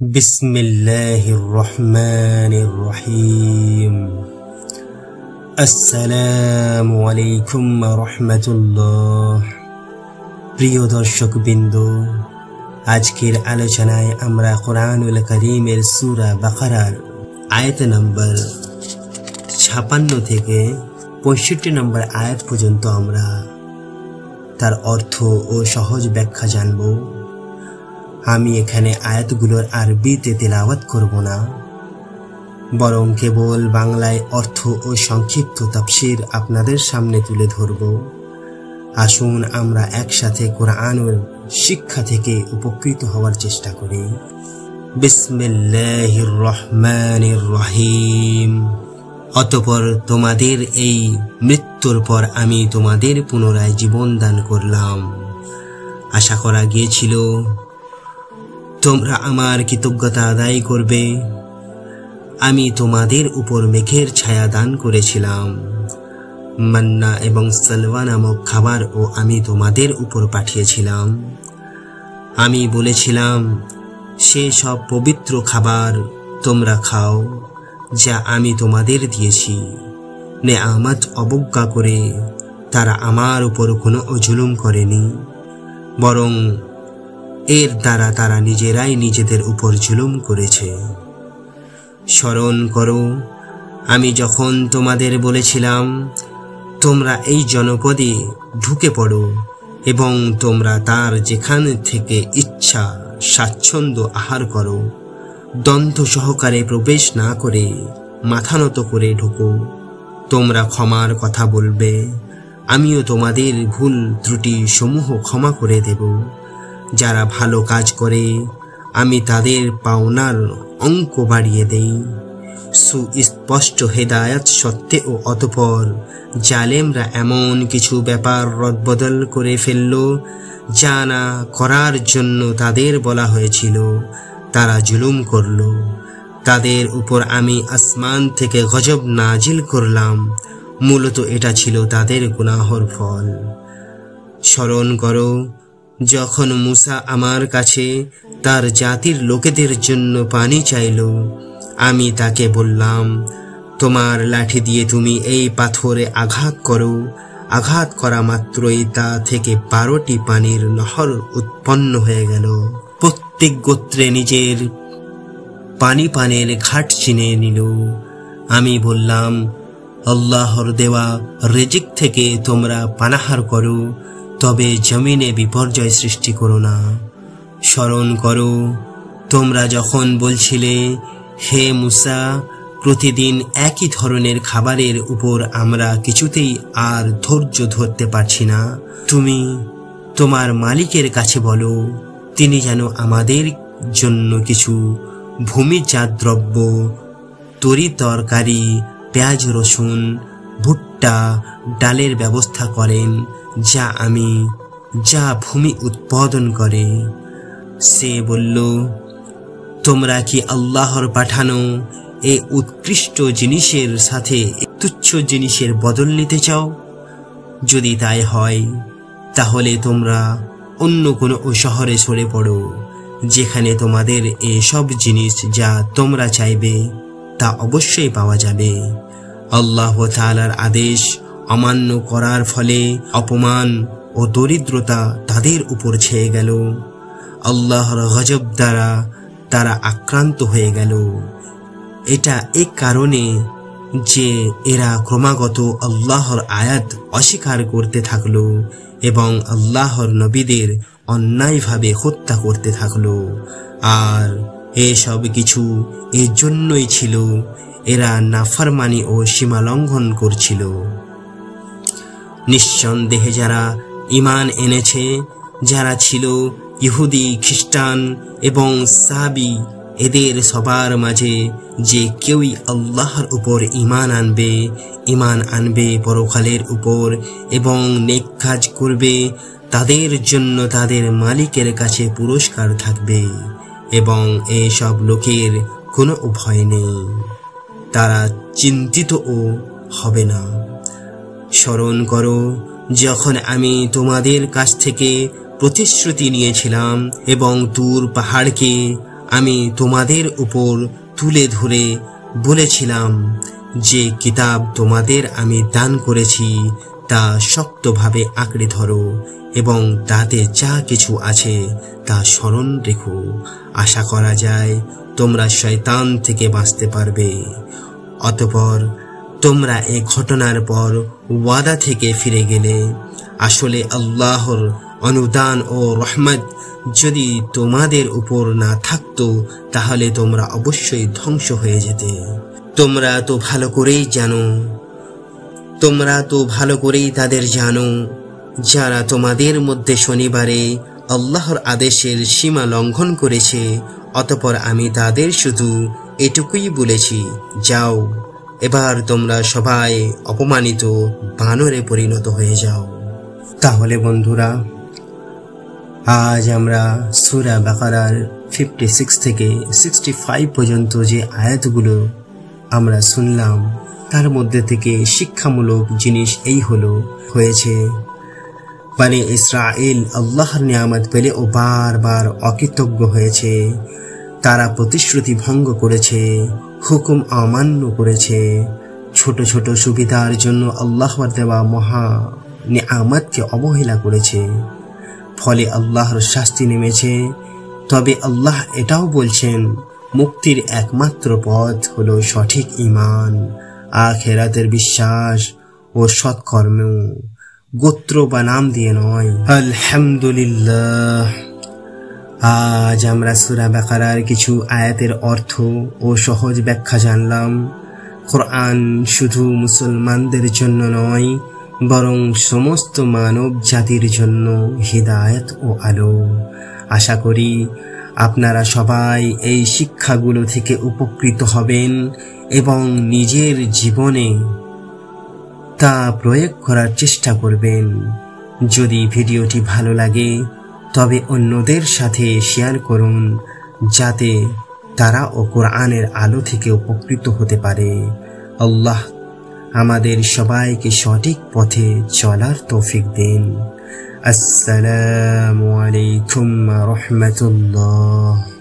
বিসমিল্লাহির রহমানির রহিম। আসসালামু আলাইকুম ওয়া রাহমাতুল্লাহ। প্রিয় দর্শকবৃন্দ, আজকের আলোচনায় আমরা কোরআনুল কারীমের সূরা বাকারার আয়াত নম্বর 56 থেকে 65 নম্বর আয়াত পর্যন্ত আমরা তার অর্থ ও সহজ ব্যাখ্যা জানব। আমি এখানে আয়াতগুলোর আরবিতে তেলাওয়াত করব না, বরং কেবল বাংলায় অর্থ ও সংক্ষিপ্ত তাফসীর আপনাদের সামনে তুলে ধরব। আসুন আমরা একসাথে কোরআনের শিক্ষা থেকে উপকৃত হওয়ার চেষ্টা করি। বিসমিল্লাহির রহমানির রহিম। অতঃপর তোমাদের এই মৃত্যুর পর আমি তোমাদের পুনরায় জীবন দান করলাম। আশা করা গিয়েছিল তোমরা আমার কৃতজ্ঞতা আদায় করবে। আমি তোমাদের উপর মেঘের ছায়া দান করেছিলাম, মান্না এবং সালওয়া নামক খাবার ও আমি তোমাদের উপর পাঠিয়েছিলাম। আমি বলেছিলাম, সে সব পবিত্র খাবার তোমরা খাও যা আমি তোমাদের দিয়েছি। নেয়ামত অবজ্ঞা করে তারা আমার উপর কোনো জুলুম করেনি, বরং এর দ্বারা তারা নিজেরাই নিজেদের উপর জুলুম করেছে। স্মরণ করো, আমি যখন তোমাদের বলেছিলাম তোমরা এই জনপদে ঢুকে পড়ো এবং তোমরা তার যেখান থেকে ইচ্ছা স্বাচ্ছন্দ্য আহার করো, দ্বন্দ্ব সহকারে প্রবেশ না করে মাথা নত করে ঢুকো। তোমরা ক্ষমার কথা বলবে, আমিও তোমাদের ভুল ত্রুটি সমূহ ক্ষমা করে দেব। যারা ভালো কাজ করে আমি তাদের পাওনার অঙ্ক বাড়িয়ে দেই। সুস্পষ্ট হেদায়াত সত্ত্বেও অতঃপর জালেমরা এমন কিছু ব্যাপার রদবদল করে ফেলল যা না করার জন্য তাদের বলা হয়েছিল। তারা জুলুম করল। তাদের উপর আমি আসমান থেকে গজব নাজিল করলাম। মূলত এটা ছিল তাদের গুনাহর ফল। স্মরণ করো, যখন মূসা আমার কাছে তার জাতির লোকেদের জন্য পানি চাইল, আমি তাকে বললাম, তোমার লাঠি দিয়ে তুমি এই পাথরে আঘাত করো। আঘাত করা মাত্রই তা থেকে 12টি পানির নহর উৎপন্ন হয়ে গেল। প্রত্যেক গোত্রে নিজের পানের ঘাট চিনে নিল। আমি বললাম, আল্লাহর দেওয়া রিজিক থেকে তোমরা পানাহার করো, তবে জমিনে বিপর্যয় সৃষ্টি করো না। স্মরণ করো, তোমরা যখন বলছিলে, হে মূসা, প্রতিদিন একই ধরনের খাবারের উপর আমরা কিছুতেই আর ধৈর্য ধরতে পারছি না। তুমি তোমার মালিকের কাছে বলো, তিনি যেন আমাদের জন্য কিছু ভূমিজাত দ্রব্য, তরি তরকারি, পেঁয়াজ রসুন, ভুট্টা, ডালের ব্যবস্থা করেন, যা ভূমি উৎপাদন করে। সে বলল, তোমরা কি আল্লাহর পাঠানো এই উৎকৃষ্ট জিনিসের সাথে তুচ্ছ জিনিসের বদল নিতে চাও? যদি তাই হয়, তাহলে তোমরা অন্য কোনো শহরে সরে পড়ো, যেখানে তোমাদের এসব জিনিস যা তোমরা চাইবে তা অবশ্যই পাওয়া যাবে। আল্লাহ তাআলার আদেশ অমান্য করার ফলে অপমান ও দরিদ্রতা তাদের উপর ছেয়ে গেল। আল্লাহর গজব দ্বারা তারা আক্রান্ত হয়ে গেল। এটা এই কারণে যে এরা ক্রমাগত আল্লাহর আয়াত অস্বীকার করতে থাকলো এবং আল্লাহর নবীদের অন্যায়ভাবে হত্যা করতে থাকলো। আর এসব কিছু এর জন্যই ছিল, এরা নাফরমানি ও সীমা লঙ্ঘন করছিল। নিঃসন্দেহে যারা ঈমান এনেছে, যারা ছিল ইহুদি, খ্রিস্টান এবং সাহাবী, এদের সবার মাঝে যে কেউই আল্লাহর উপর ঈমান আনবে পরকালের উপর এবং নেক কাজ করবে, তাদের জন্য তাদের মালিকের কাছে পুরস্কার থাকবে এবং এসব লোকের কোনো ভয় নেই। তারা চিন্তিতও হবে না। স্মরণ করো, যখন আমি তোমাদের কাছ থেকে প্রতিশ্রুতি নিয়েছিলাম এবং তুর পাহাড়কে আমি তোমাদের উপর তুলে ধরে বলেছিলাম যে কিতাব তোমাদের আমি দান করেছি তা শক্তভাবে আঁকড়ে ধরো এবং তাতে যা কিছু আছে তা স্মরণ রেখো। আশা করা যায় তোমরা শয়তান থেকে বাঁচতে পারবে। অতঃপর তোমরা এই ঘটনার পর ওয়াদা থেকে ফিরে গেলে। আসলে আল্লাহর অনুদান ও রহমত যদি তোমাদের উপর না থাকতো তাহলে তোমরা অবশ্যই ধ্বংস হয়ে যেতে। তোমরা তো ভালো করেই তাদের জানো যারা তোমাদের মধ্যে শনিবারে আল্লাহর আদেশের সীমা লঙ্ঘন করেছে। অতঃপর আমি তাদের শুধু এটুকুই বলেছি, যাও, এবার তোমরা সবাই অপমানিত বানরে পরিণত হয়ে যাও। তাহলে বন্ধুরা, আজ আমরা সূরা বাকারার 56 থেকে 65 পর্যন্ত যে আয়াতগুলো আমরা শুনলাম তার মধ্যে থেকে শিক্ষামূলক জিনিস এই হয়েছে বনি ইসরাইল আল্লাহর নিয়ামত পেলে ও বারবার অকৃতজ্ঞ হয়েছে। তারা প্রতিশ্রুতি ভঙ্গ করেছে, হুকুম অমান্য করেছে, ছোট ছোট সুবিধার জন্য আল্লাহর দেওয়া মহা নিয়ামতকে অবহেলা করেছে। ফলে আল্লাহর শাস্তি নেমেছে। তবে আল্লাহ এটাও বলছেন, মুক্তির একমাত্র পথ হলো সঠিক ঈমান, আখিরাতের বিশ্বাস ও সৎকর্ম, গোত্র বা নাম দিয়ে নয়। আলহামদুলিল্লাহ, আজ আমরা সূরা বাকারার কিছু আয়াতের অর্থ ও সহজ ব্যাখ্যা জানলাম। কোরআন শুধু মুসলমানদের জন্য নয়, বরং সমস্ত মানব জাতির জন্য হিদায়াত ও আলো। আশা করি আপনারা সবাই এই শিক্ষাগুলো থেকে উপকৃত হবেন এবং নিজের জীবনে তা প্রয়োগ করার চেষ্টা করবেন। যদি ভিডিওটি ভালো লাগে তবে অন্যদের সাথে শেয়ার করুন, যাতে তারা ও কোরআনের আলো থেকে উপকৃত হতে পারে। আল্লাহ আমাদের সবাইকে সঠিক পথে চলার তৌফিক দিন। আসসালামু আলাইকুম ওয়া রাহমাতুল্লাহ।